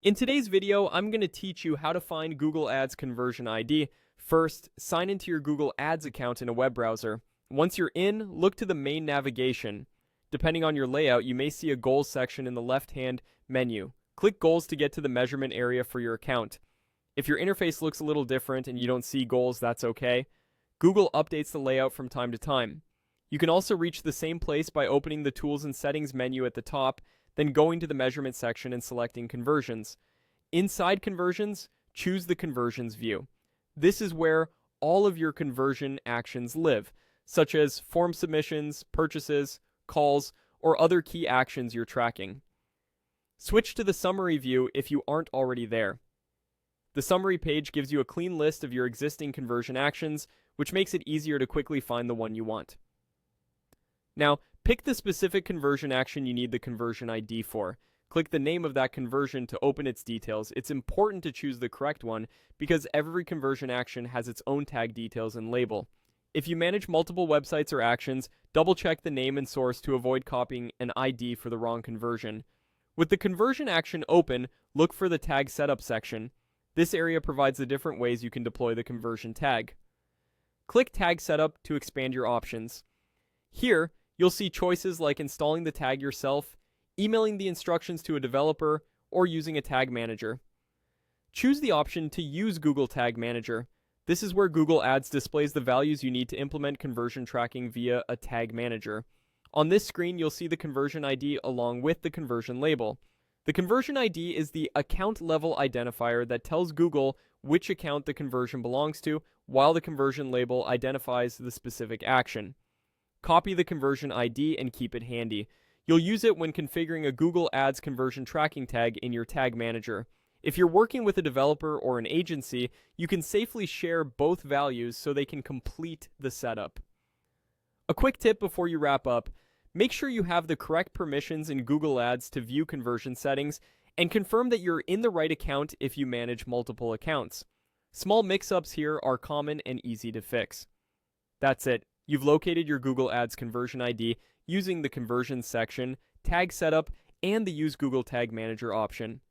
In today's video, I'm going to teach you how to find Google Ads conversion ID. First, sign into your Google Ads account in a web browser. Once you're in, look to the main navigation. Depending on your layout, you may see a goals section in the left-hand menu. Click goals to get to the measurement area for your account. If your interface looks a little different and you don't see goals, that's okay. Google updates the layout from time to time. You can also reach the same place by opening the Tools and Settings menu at the top, then going to the measurement section and selecting conversions. Inside conversions, choose the conversions view. This is where all of your conversion actions live, such as form submissions, purchases, calls, or other key actions you're tracking. Switch to the summary view if you aren't already there. The summary page gives you a clean list of your existing conversion actions, which makes it easier to quickly find the one you want. Now, pick the specific conversion action you need the conversion ID for. Click the name of that conversion to open its details. It's important to choose the correct one because every conversion action has its own tag details and label. If you manage multiple websites or actions, double-check the name and source to avoid copying an ID for the wrong conversion. With the conversion action open, look for the tag setup section. This area provides the different ways you can deploy the conversion tag. Click Tag Setup to expand your options. Here, you'll see choices like installing the tag yourself, emailing the instructions to a developer, or using a tag manager. Choose the option to use Google Tag Manager. This is where Google Ads displays the values you need to implement conversion tracking via a tag manager. On this screen, you'll see the conversion ID along with the conversion label. The conversion ID is the account level identifier that tells Google which account the conversion belongs to, while the conversion label identifies the specific action. Copy the conversion ID and keep it handy. You'll use it when configuring a Google Ads conversion tracking tag in your tag manager. If you're working with a developer or an agency, you can safely share both values so they can complete the setup. A quick tip before you wrap up: make sure you have the correct permissions in Google Ads to view conversion settings, and confirm that you're in the right account if you manage multiple accounts. Small mix-ups here are common and easy to fix. That's it. You've located your Google Ads conversion ID using the conversions section, tag setup, and the Use Google Tag Manager option.